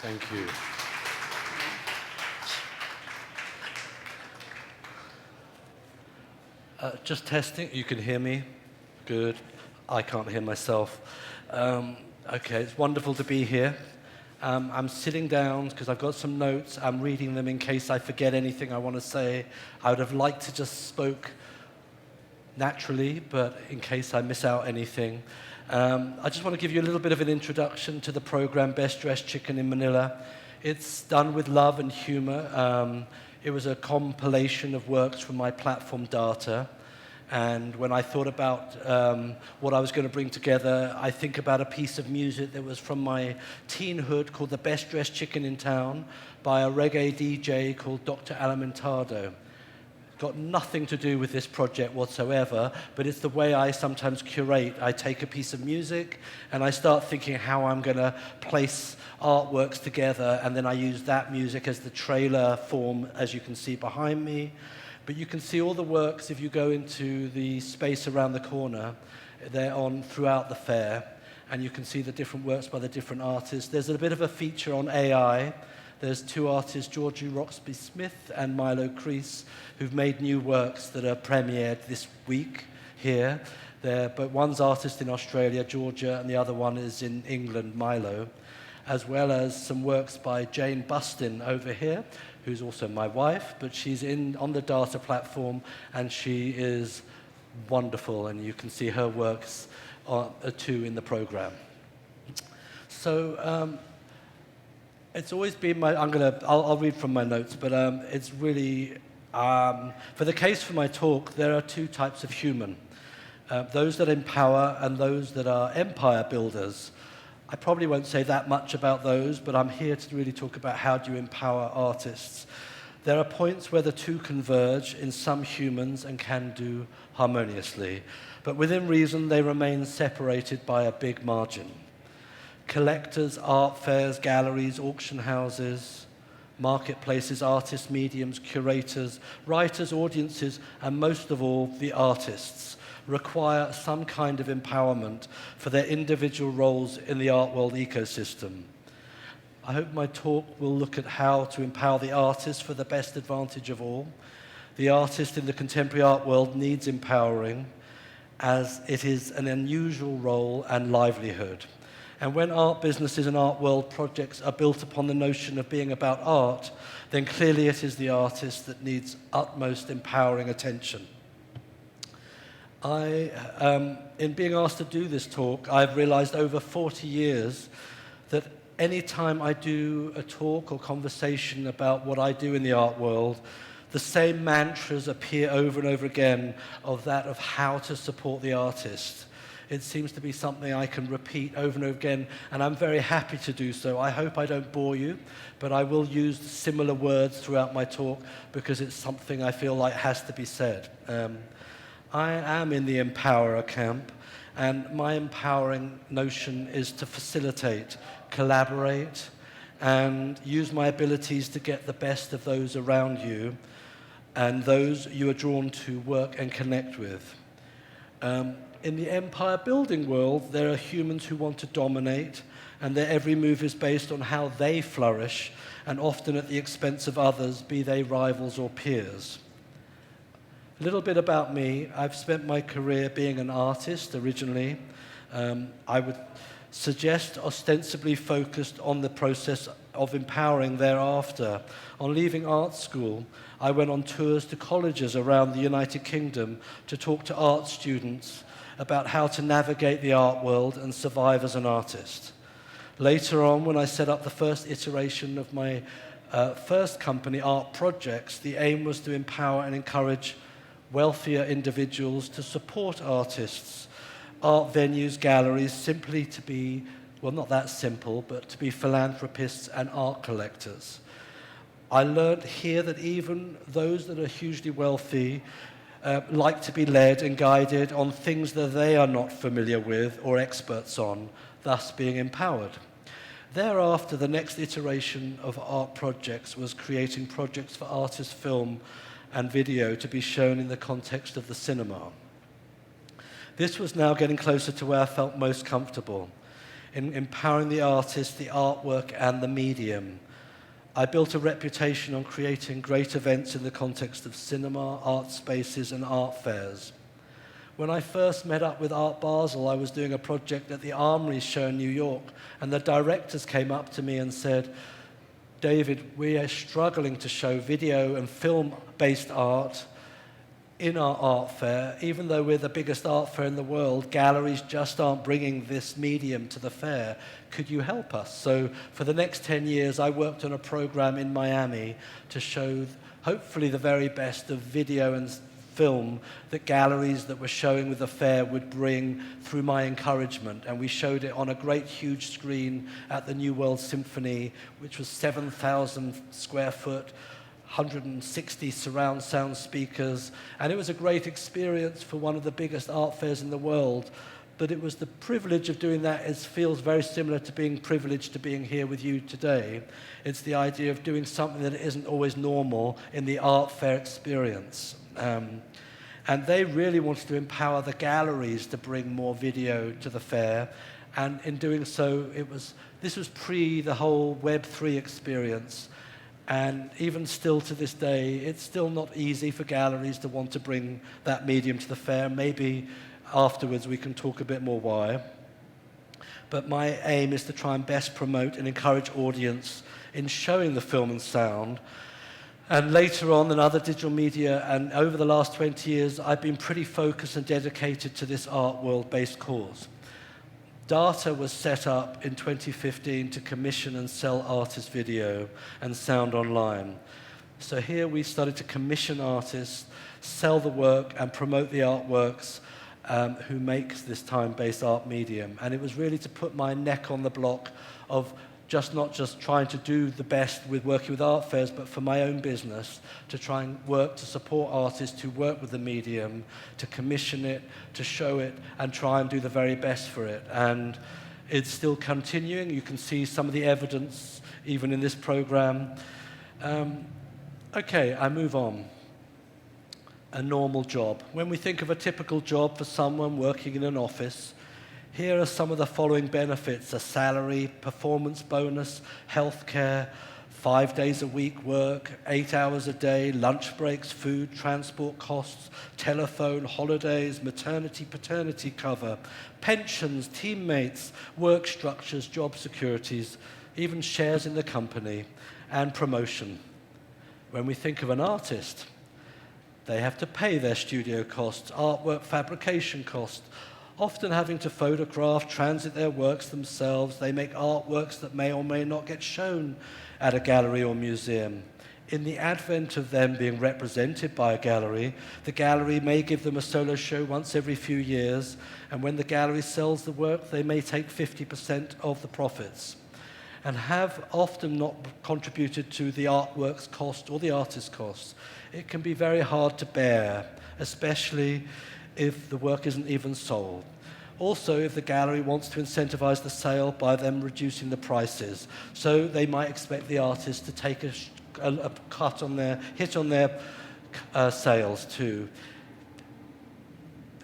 Thank you. Just testing. You can hear me? Good. I can't hear myself. Okay, it's wonderful to be here. I'm sitting down because I've got some notes. I'm reading them in case I forget anything I want to say. I would have liked to just spoke naturally, but in case I miss out anything. I just want to give you a little bit of an introduction to the program Best Dressed Chicken in Manila. It's done with love and humor. It was a compilation of works from my platform Daata. And when I thought about what I was going to bring together, I think about a piece of music that was from my teenhood called The Best Dressed Chicken in Town by a reggae DJ called Dr. Alimentado. Got nothing to do with this project whatsoever, but it's the way I sometimes curate. I take a piece of music and I start thinking how I'm going to place artworks together, and then I use that music as the trailer form, as you can see behind me. But you can see all the works if you go into the space around the corner. They're on throughout the fair, and you can see the different works by the different artists. There's a bit of a feature on AI. There's two artists, Georgie Roxby-Smith and Milo Crease, who've made new works that are premiered this week here. But one's artist in Australia, Georgia, and the other one is in England, Milo, as well as some works by Jane Bustin over here, who's also my wife, but she's on the Daata platform, and she is wonderful, and you can see her works too in the program. So it's always been I'll read from my notes, but it's really, for the case for my talk, there are two types of human. Those that empower and those that are empire builders. I probably won't say that much about those, but I'm here to really talk about how do you empower artists. There are points where the two converge in some humans and can do harmoniously, but within reason they remain separated by a big margin. Collectors, art fairs, galleries, auction houses, marketplaces, artists, mediums, curators, writers, audiences, and most of all, the artists require some kind of empowerment for their individual roles in the art world ecosystem. I hope my talk will look at how to empower the artist for the best advantage of all. The artist in the contemporary art world needs empowering, as it is an unusual role and livelihood. And when art businesses and art world projects are built upon the notion of being about art, then clearly it is the artist that needs utmost empowering attention. In being asked to do this talk, I've realized over 40 years that any time I do a talk or conversation about what I do in the art world, the same mantras appear over and over again of how to support the artist. It seems to be something I can repeat over and over again, and I'm very happy to do so. I hope I don't bore you, but I will use similar words throughout my talk because it's something I feel like has to be said. I am in the empowerer camp, and my empowering notion is to facilitate, collaborate, and use my abilities to get the best of those around you and those you are drawn to work and connect with. In the empire building world, there are humans who want to dominate, and their every move is based on how they flourish, and often at the expense of others, be they rivals or peers. A little bit about me. I've spent my career being an artist originally. I would suggest ostensibly focused on the process of empowering thereafter. On leaving art school, I went on tours to colleges around the United Kingdom to talk to art students about how to navigate the art world and survive as an artist. Later on, when I set up the first iteration of my first company, Art Projects, the aim was to empower and encourage wealthier individuals to support artists, art venues, galleries, simply to be, well, not that simple, but to be philanthropists and art collectors. I learned here that even those that are hugely wealthy like to be led and guided on things that they are not familiar with or experts on, thus being empowered. Thereafter, the next iteration of Art Projects was creating projects for artist film and video to be shown in the context of the cinema. This was now getting closer to where I felt most comfortable, in empowering the artist, the artwork, and the medium. I built a reputation on creating great events in the context of cinema, art spaces, and art fairs. When I first met up with Art Basel, I was doing a project at the Armory show in New York, and the directors came up to me and said, "David, we are struggling to show video and film-based art in our art fair. Even though we're the biggest art fair in the world, galleries just aren't bringing this medium to the fair. Could you help us?" So for the next 10 years, I worked on a program in Miami to show, hopefully, the very best of video and film that galleries that were showing with the fair would bring through my encouragement. And we showed it on a great huge screen at the New World Symphony, which was 7,000 square foot, 160 surround sound speakers, and it was a great experience for one of the biggest art fairs in the world. But it was the privilege of doing that. It feels very similar to being privileged to being here with you today. It's the idea of doing something that isn't always normal in the art fair experience. And they really wanted to empower the galleries to bring more video to the fair. And in doing so, this was pre the whole Web3 experience. And even still to this day, it's still not easy for galleries to want to bring that medium to the fair. Maybe afterwards we can talk a bit more why. But my aim is to try and best promote and encourage audience in showing the film and sound. And later on, in other digital media, and over the last 20 years, I've been pretty focused and dedicated to this art world-based cause. Daata was set up in 2015 to commission and sell artist video and sound online. So here we started to commission artists, sell the work, and promote the artworks who make this time-based art medium. And it was really to put my neck on the block of not just trying to do the best with working with art fairs, but for my own business, to try and work to support artists who work with the medium, to commission it, to show it, and try and do the very best for it. And it's still continuing. You can see some of the evidence even in this program. Okay, I move on. A normal job. When we think of a typical job for someone working in an office, here are some of the following benefits: a salary, performance bonus, healthcare, 5 days a week work, 8 hours a day, lunch breaks, food, transport costs, telephone, holidays, maternity, paternity cover, pensions, teammates, work structures, job securities, even shares in the company, and promotion. When we think of an artist, they have to pay their studio costs, artwork fabrication costs, often having to photograph, transit their works themselves. They make artworks that may or may not get shown at a gallery or museum. In the advent of them being represented by a gallery, the gallery may give them a solo show once every few years, and when the gallery sells the work, they may take 50% of the profits, and have often not contributed to the artwork's cost or the artist's cost. It can be very hard to bear, especially if the work isn't even sold. Also, if the gallery wants to incentivize the sale by them reducing the prices, so they might expect the artist to take a cut on their sales too.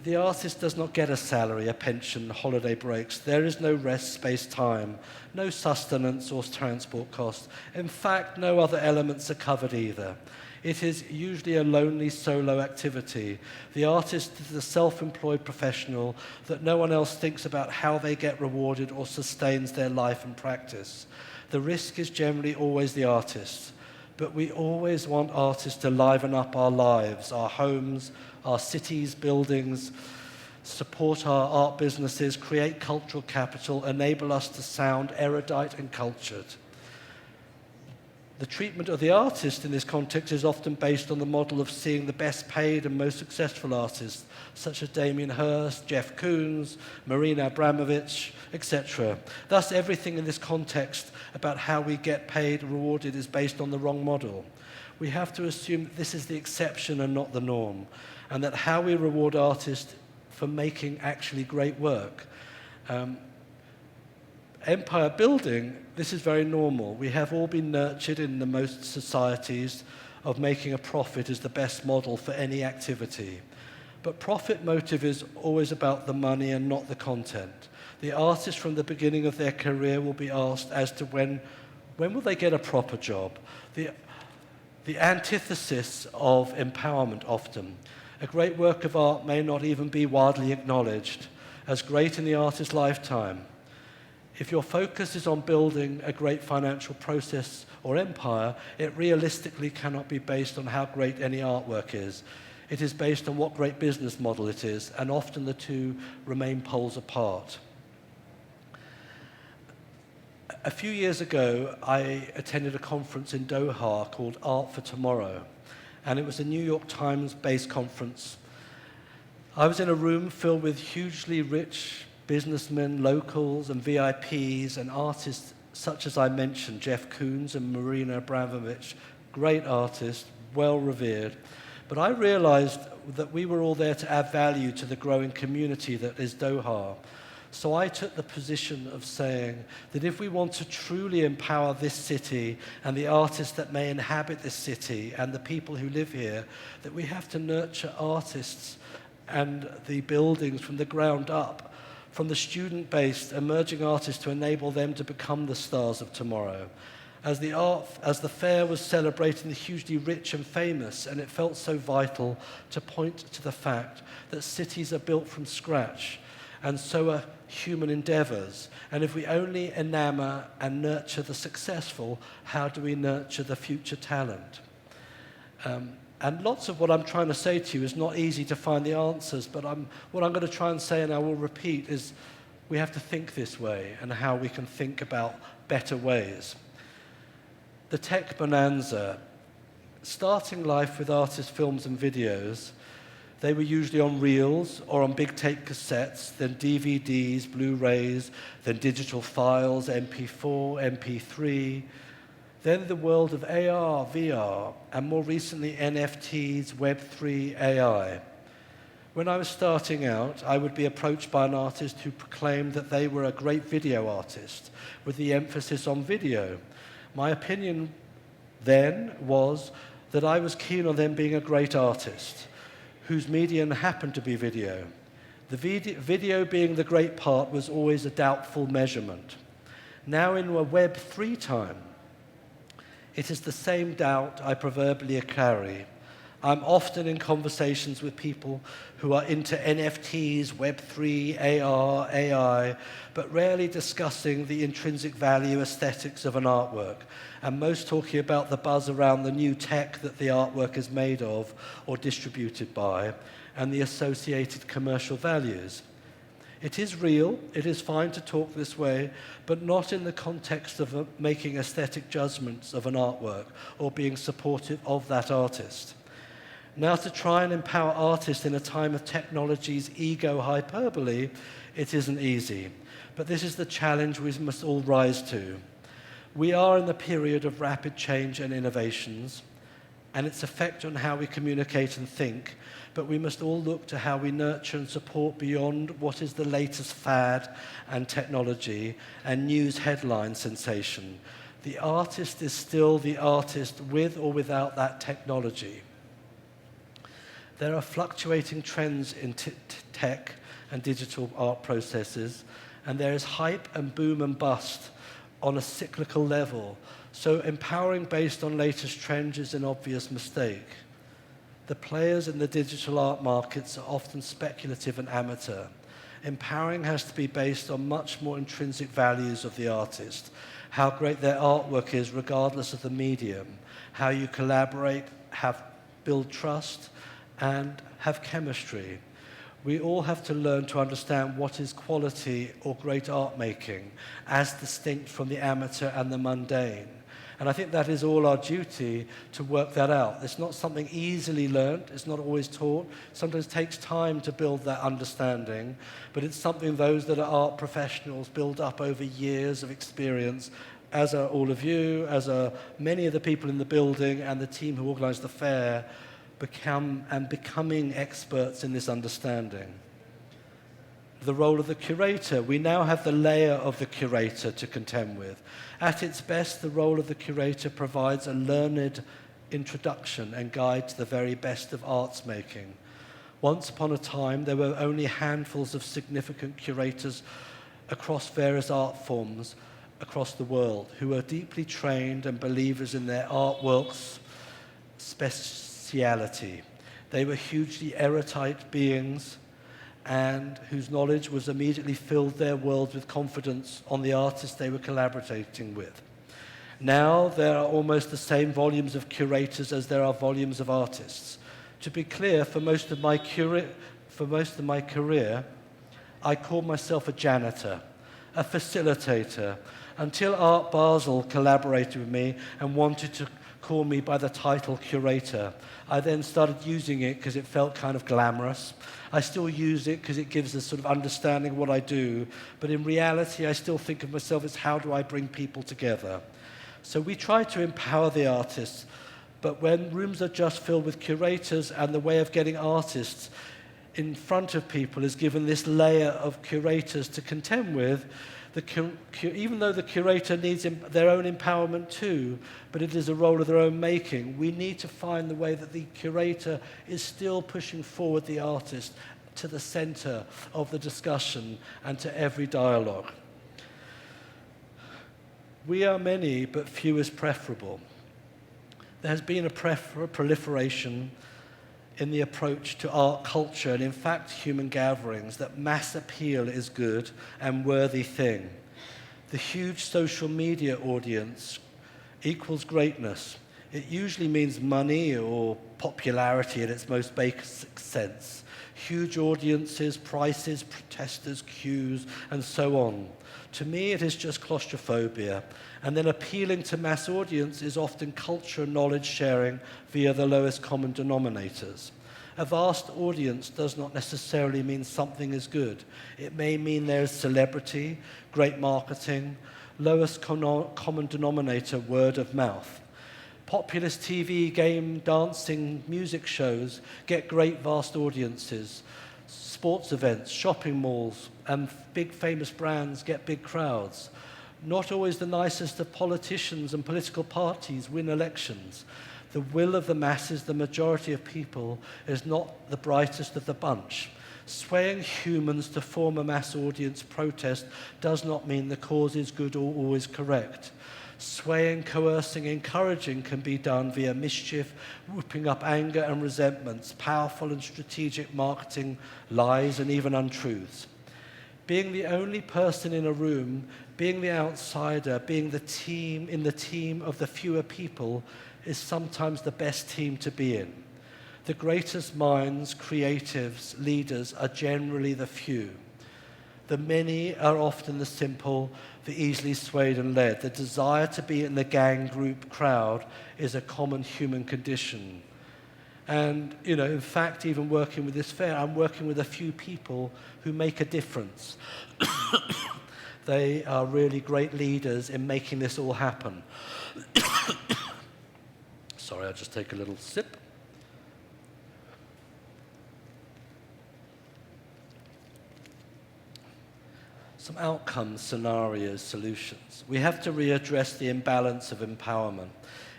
The artist does not get a salary, a pension, holiday breaks. There is no rest space time, no sustenance or transport costs. In fact, no other elements are covered either. It is usually a lonely solo activity. The artist is a self-employed professional that no one else thinks about how they get rewarded or sustains their life and practice. The risk is generally always the artist, but we always want artists to liven up our lives, our homes, our cities, buildings, support our art businesses, create cultural capital, enable us to sound erudite and cultured. The treatment of the artist in this context is often based on the model of seeing the best paid and most successful artists, such as Damien Hirst, Jeff Koons, Marina Abramovich, etc. Thus, everything in this context about how we get paid and rewarded is based on the wrong model. We have to assume that this is the exception and not the norm, and that how we reward artists for making actually great work. Empire building, this is very normal. We have all been nurtured in the most societies of making a profit is the best model for any activity. But profit motive is always about the money and not the content. The artist from the beginning of their career will be asked as to when will they get a proper job? The antithesis of empowerment often. A great work of art may not even be widely acknowledged as great in the artist's lifetime. If your focus is on building a great financial process or empire, it realistically cannot be based on how great any artwork is. It is based on what great business model it is, and often the two remain poles apart. A few years ago, I attended a conference in Doha called Art for Tomorrow, and it was a New York Times-based conference. I was in a room filled with hugely rich businessmen, locals, and VIPs, and artists such as I mentioned, Jeff Koons and Marina Abramovich, great artists, well revered. But I realized that we were all there to add value to the growing community that is Doha. So I took the position of saying that if we want to truly empower this city and the artists that may inhabit this city and the people who live here, that we have to nurture artists and the buildings from the ground up, from the student-based emerging artists to enable them to become the stars of tomorrow. As the fair was celebrating the hugely rich and famous, and it felt so vital to point to the fact that cities are built from scratch, and so are human endeavors. And if we only enamor and nurture the successful, how do we nurture the future talent? And lots of what I'm trying to say to you is not easy to find the answers, but what I'm going to try and say, and I will repeat, is we have to think this way and how we can think about better ways. The tech bonanza, starting life with artist films and videos, they were usually on reels or on big tape cassettes, then DVDs, Blu-rays, then digital files, MP4, MP3, then the world of AR, VR, and more recently NFTs, Web3, AI. When I was starting out, I would be approached by an artist who proclaimed that they were a great video artist, with the emphasis on video. My opinion then was that I was keen on them being a great artist, whose medium happened to be video. The video being the great part was always a doubtful measurement. Now in a Web3 time, it is the same doubt I proverbially carry. I'm often in conversations with people who are into NFTs, Web3, AR, AI, but rarely discussing the intrinsic value aesthetics of an artwork, and most talking about the buzz around the new tech that the artwork is made of or distributed by, and the associated commercial values. It is real, it is fine to talk this way, but not in the context of making aesthetic judgments of an artwork or being supportive of that artist. Now, to try and empower artists in a time of technology's ego hyperbole, it isn't easy. But this is the challenge we must all rise to. We are in the period of rapid change and innovations, and its effect on how we communicate and think, but we must all look to how we nurture and support beyond what is the latest fad and technology and news headline sensation. The artist is still the artist with or without that technology. There are fluctuating trends in tech and digital art processes, and there is hype and boom and bust on a cyclical level. So empowering based on latest trends is an obvious mistake. The players in the digital art markets are often speculative and amateur. Empowering has to be based on much more intrinsic values of the artist, how great their artwork is regardless of the medium, how you collaborate, build trust, and have chemistry. We all have to learn to understand what is quality or great art making, as distinct from the amateur and the mundane. And I think that is all our duty to work that out. It's not something easily learned. It's not always taught. Sometimes it takes time to build that understanding, but it's something those that are art professionals build up over years of experience, as are all of you, as are many of the people in the building and the team who organize the fair, becoming experts in this understanding. The role of the curator. We now have the layer of the curator to contend with. At its best, the role of the curator provides a learned introduction and guide to the very best of arts making. Once upon a time, there were only handfuls of significant curators across various art forms across the world who were deeply trained and believers in their artwork's speciality. They were hugely erudite beings and whose knowledge was immediately filled their world with confidence on the artists they were collaborating with. Now there are almost the same volumes of curators as there are volumes of artists. To be clear, for most of my career, I called myself a janitor, a facilitator, until Art Basel collaborated with me and wanted to call me by the title curator. I then started using it because it felt kind of glamorous. I still use it because it gives a sort of understanding of what I do, but in reality I still think of myself as how do I bring people together. So we try to empower the artists, but when rooms are just filled with curators and the way of getting artists in front of people is given this layer of curators to contend with, even though the curator needs their own empowerment too, but it is a role of their own making, we need to find the way that the curator is still pushing forward the artist to the center of the discussion and to every dialogue. We are many, but few is preferable. There has been a proliferation in the approach to art culture and in fact human gatherings that mass appeal is good and worthy thing. The huge social media audience equals greatness. It usually means money or popularity in its most basic sense. Huge audiences, prices, protesters, queues, and so on. To me, it is just claustrophobia. And then appealing to mass audience is often culture and knowledge sharing via the lowest common denominators. A vast audience does not necessarily mean something is good. It may mean there is celebrity, great marketing, lowest common denominator, word of mouth. Populist TV, game, dancing, music shows get great vast audiences. Sports events, shopping malls, and big famous brands get big crowds. Not always the nicest of politicians and political parties win elections. The will of the masses, the majority of people, is not the brightest of the bunch. Swaying humans to form a mass audience protest does not mean the cause is good or always correct. Swaying, coercing, encouraging can be done via mischief, whooping up anger and resentments, powerful and strategic marketing, lies, and even untruths. Being the only person in a room, being the outsider, being the team in the team of the fewer people is sometimes the best team to be in. The greatest minds, creatives, leaders are generally the few. The many are often the simple, the easily swayed and led. The desire to be in the gang group crowd is a common human condition. And, in fact, even working with this fair, I'm working with a few people who make a difference. They are really great leaders in making this all happen. Sorry, I'll just take a little sip. Some outcomes, scenarios, solutions. We have to readdress the imbalance of empowerment.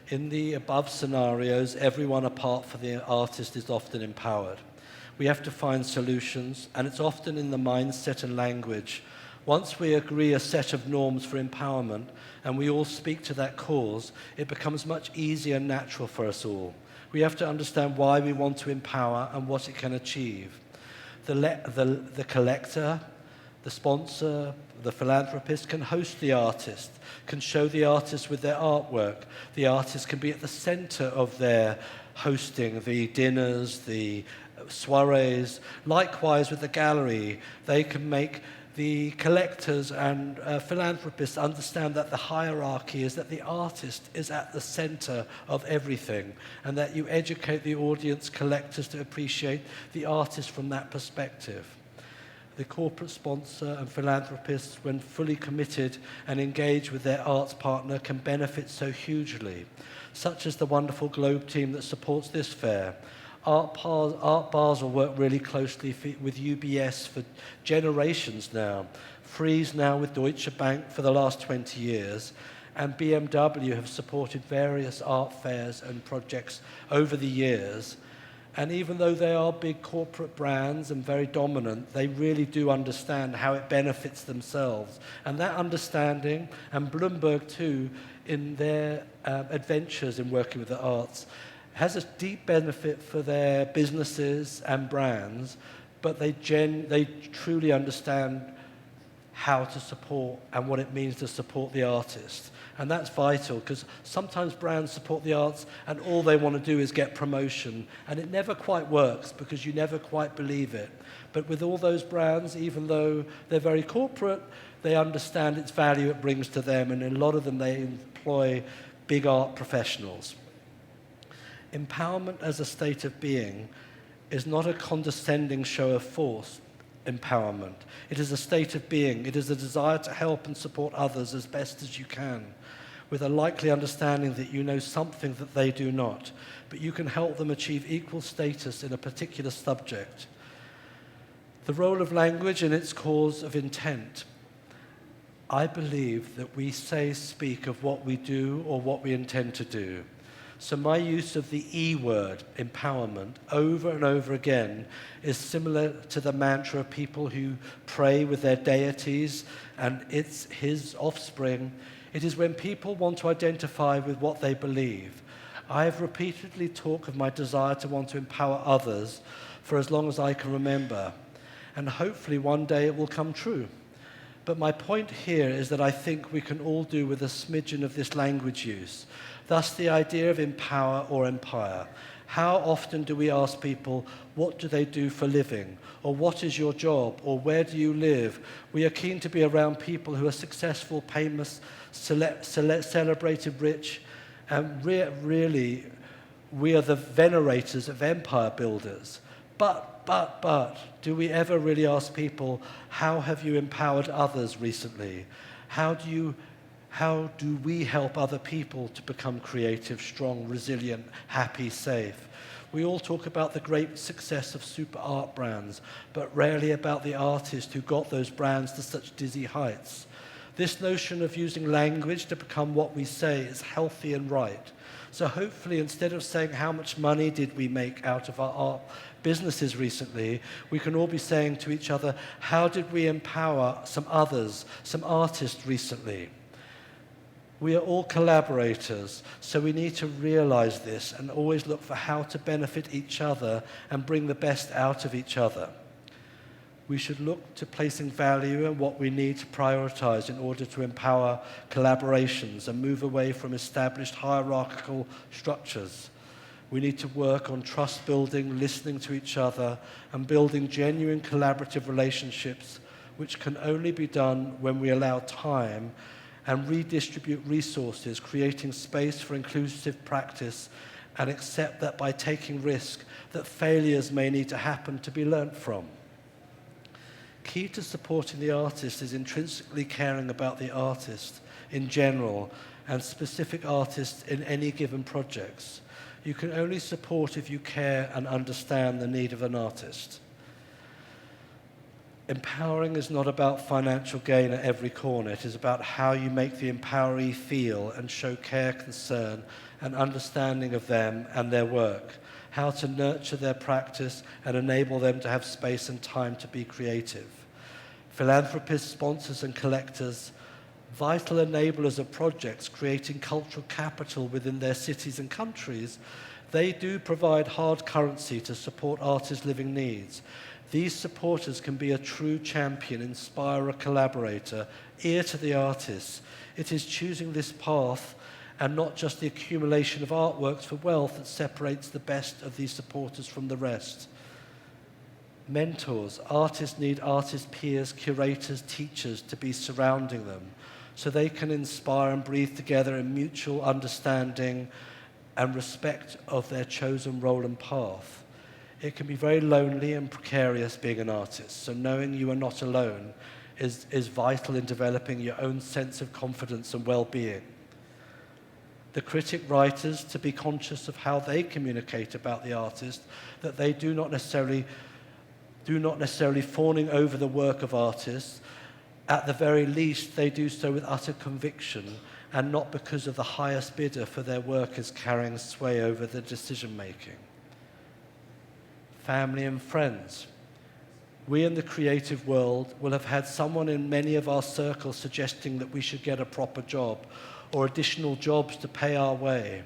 In the above scenarios, everyone apart from the artist is often empowered. We have to find solutions, and it's often in the mindset and language Once we agree a set of norms for empowerment and we all speak to that cause, it becomes much easier and natural for us all. We have to understand why we want to empower and what it can achieve. The collector, the sponsor, the philanthropist can host the artist, can show the artist with their artwork. The artist can be at the center of their hosting, the dinners, the soirees. Likewise with the gallery, they can make the collectors and philanthropists understand that the hierarchy is that the artist is at the center of everything, and that you educate the audience collectors to appreciate the artist from that perspective. The corporate sponsor and philanthropists, when fully committed and engaged with their arts partner, can benefit so hugely, such as the wonderful Globe team that supports this fair. Art Basel work really closely with UBS for generations now, Frieze now with Deutsche Bank for the last 20 years, and BMW have supported various art fairs and projects over the years. And even though they are big corporate brands and very dominant, they really do understand how it benefits themselves. And that understanding, and Bloomberg too, in their adventures in working with the arts, has a deep benefit for their businesses and brands, but they truly understand how to support and what it means to support the artist. And that's vital, because sometimes brands support the arts and all they want to do is get promotion, and it never quite works because you never quite believe it. But with all those brands, even though they're very corporate, they understand its value it brings to them, and a lot of them, they employ big art professionals. Empowerment as a state of being is not a condescending show of force empowerment. It is a state of being. It is a desire to help and support others as best as you can, with a likely understanding that you know something that they do not, but you can help them achieve equal status in a particular subject. The role of language and its cause of intent. I believe that we speak of what we do or what we intend to do. So my use of the E word, empowerment, over and over again is similar to the mantra of people who pray with their deities and it's his offspring. It is when people want to identify with what they believe. I have repeatedly talked of my desire to want to empower others for as long as I can remember, and hopefully one day it will come true. But my point here is that I think we can all do with a smidgen of this language use. Thus, the idea of empower or empire. How often do we ask people, what do they do for living? Or what is your job? Or where do you live? We are keen to be around people who are successful, famous, celebrated, rich, and really, we are the venerators of empire builders. But, do we ever really ask people, how have you empowered others recently? How do we help other people to become creative, strong, resilient, happy, safe? We all talk about the great success of super art brands, but rarely about the artist who got those brands to such dizzy heights. This notion of using language to become what we say is healthy and right. So hopefully, instead of saying how much money did we make out of our art businesses recently, we can all be saying to each other, how did we empower some others, some artists recently? We are all collaborators, so we need to realize this and always look for how to benefit each other and bring the best out of each other. We should look to placing value in what we need to prioritize in order to empower collaborations and move away from established hierarchical structures. We need to work on trust building, listening to each other, and building genuine collaborative relationships, which can only be done when we allow time and redistribute resources, creating space for inclusive practice, and accept that by taking risk, that failures may need to happen to be learnt from. Key to supporting the artist is intrinsically caring about the artist in general and specific artists in any given projects. You can only support if you care and understand the need of an artist. Empowering is not about financial gain at every corner. It is about how you make the empoweree feel and show care, concern, and understanding of them and their work, how to nurture their practice and enable them to have space and time to be creative. Philanthropists, sponsors and collectors, vital enablers of projects creating cultural capital within their cities and countries, they do provide hard currency to support artists' living needs. These supporters can be a true champion, inspire a collaborator, ear to the artists. It is choosing this path and not just the accumulation of artworks for wealth that separates the best of these supporters from the rest. Mentors. Artists need artist peers, curators, teachers to be surrounding them so they can inspire and breathe together in mutual understanding and respect of their chosen role and path. It can be very lonely and precarious being an artist, so knowing you are not alone is vital in developing your own sense of confidence and well-being. The critic writers, to be conscious of how they communicate about the artist, that they do not necessarily fawning over the work of artists. At the very least, they do so with utter conviction and not because of the highest bidder, for their work is carrying sway over the decision-making. Family and friends. We in the creative world will have had someone in many of our circles suggesting that we should get a proper job or additional jobs to pay our way.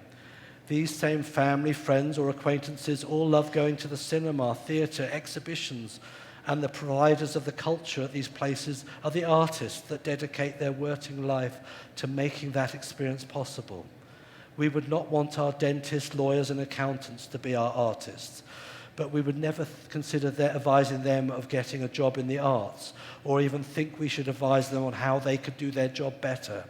These same family, friends, or acquaintances all love going to the cinema, theatre, exhibitions, and the providers of the culture at these places are the artists that dedicate their working life to making that experience possible. We would not want our dentists, lawyers, and accountants to be our artists, but we would never consider advising them of getting a job in the arts, or even think we should advise them on how they could do their job better.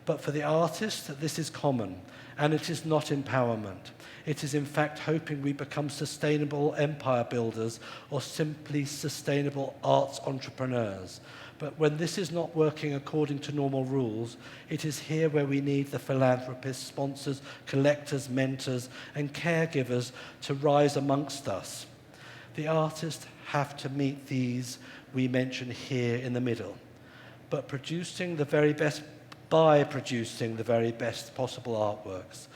But for the artist, this is common, and it is not empowerment. It is in fact hoping we become sustainable empire builders or simply sustainable arts entrepreneurs. But when this is not working according to normal rules, it is here where we need the philanthropists, sponsors, collectors, mentors, and caregivers to rise amongst us. The artists have to meet these we mention here in the middle. But by producing the very best possible artworks,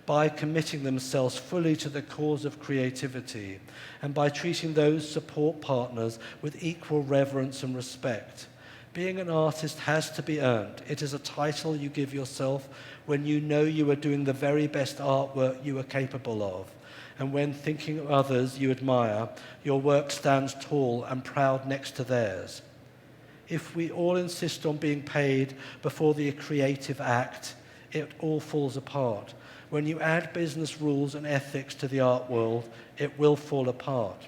by committing themselves fully to the cause of creativity, and by treating those support partners with equal reverence and respect. Being an artist has to be earned. It is a title you give yourself when you know you are doing the very best artwork you are capable of. And when thinking of others you admire, your work stands tall and proud next to theirs. If we all insist on being paid before the creative act, it all falls apart. When you add business rules and ethics to the art world, it will fall apart.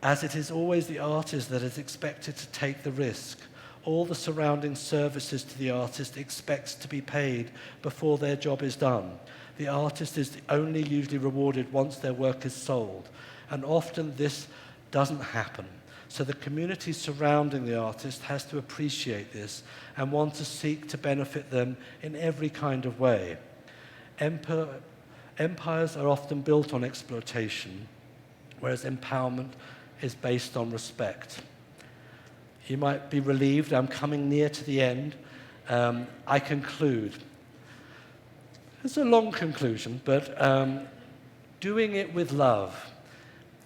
As it is always the artist that is expected to take the risk, all the surrounding services to the artist expects to be paid before their job is done. The artist is only usually rewarded once their work is sold, and often this doesn't happen. So the community surrounding the artist has to appreciate this and want to seek to benefit them in every kind of way. Empires are often built on exploitation, whereas empowerment is based on respect. You might be relieved I'm coming near to the end. I conclude. It's a long conclusion, but doing it with love.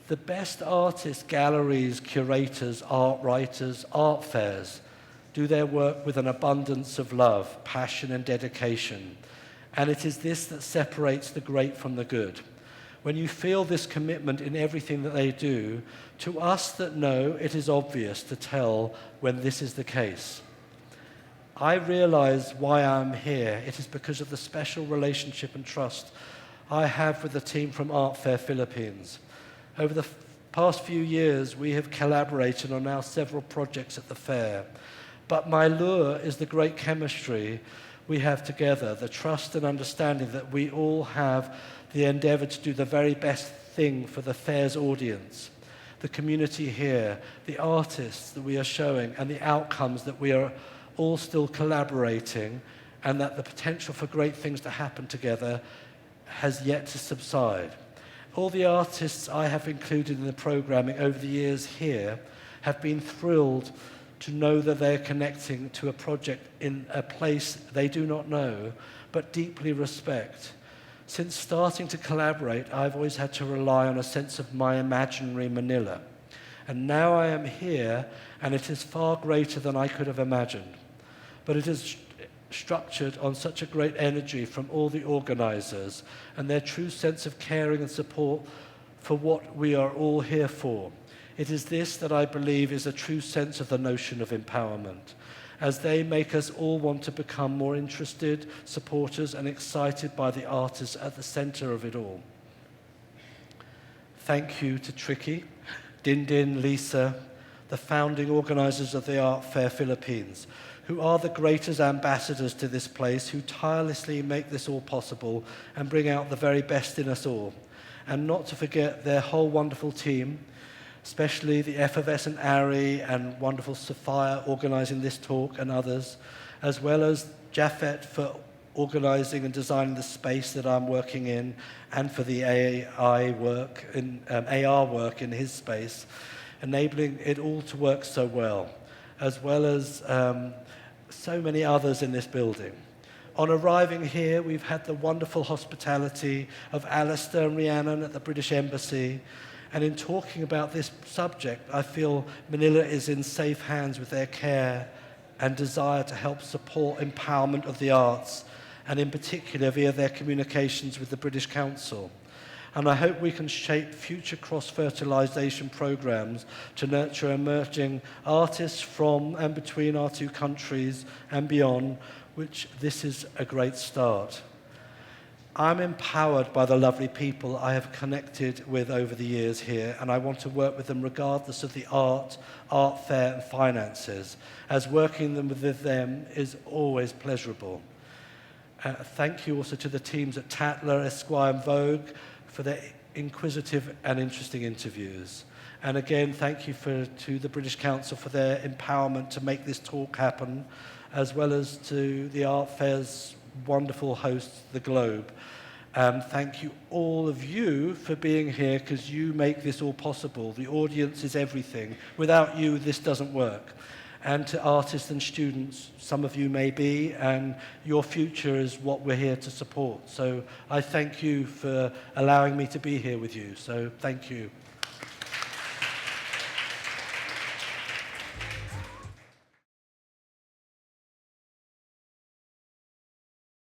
The best artists, galleries, curators, art writers, art fairs do their work with an abundance of love, passion, and dedication. And it is this that separates the great from the good. When you feel this commitment in everything that they do, to us that know, it is obvious to tell when this is the case. I realize why I'm here. It is because of the special relationship and trust I have with the team from Art Fair Philippines. Over the past few years, we have collaborated on now several projects at the fair. But my lure is the great chemistry we have together, the trust and understanding that we all have the endeavor to do the very best thing for the fair's audience, the community here, the artists that we are showing, and the outcomes that we are all still collaborating, and that the potential for great things to happen together has yet to subside. All the artists I have included in the programming over the years here have been thrilled to know that they're connecting to a project in a place they do not know, but deeply respect. Since starting to collaborate, I've always had to rely on a sense of my imaginary Manila, And now I am here, and it is far greater than I could have imagined. But it is structured on such a great energy from all the organizers and their true sense of caring and support for what we are all here for. It is this that I believe is a true sense of the notion of empowerment, as they make us all want to become more interested, supporters, and excited by the artists at the center of it all. Thank you to Tricky, Dindin, Lisa, the founding organizers of the Art Fair Philippines, who are the greatest ambassadors to this place, who tirelessly make this all possible and bring out the very best in us all. And not to forget their whole wonderful team, especially the effervescent Ari and wonderful Sophia organizing this talk and others, as well as Japhet for organizing and designing the space that I'm working in, and for the AR work in his space, enabling it all to work so well as so many others in this building. On arriving here, we've had the wonderful hospitality of Alistair and Rhiannon at the British Embassy. And in talking about this subject, I feel Manila is in safe hands with their care and desire to help support empowerment of the arts, and in particular via their communications with the British Council. And I hope we can shape future cross-fertilization programs to nurture emerging artists from and between our two countries and beyond, which this is a great start. I'm empowered by the lovely people I have connected with over the years here, and I want to work with them regardless of the art fair, and finances, as working with them is always pleasurable. Thank you also to the teams at Tatler, Esquire, and Vogue for their inquisitive and interesting interviews. And again, thank you to the British Council for their empowerment to make this talk happen, as well as to the Art Fair's wonderful host, the Globe. Thank you, all of you, for being here, because you make this all possible. The audience is everything. Without you, this doesn't work. And to artists and students, some of you may be, and your future is what we're here to support. So I thank you for allowing me to be here with you. So thank you.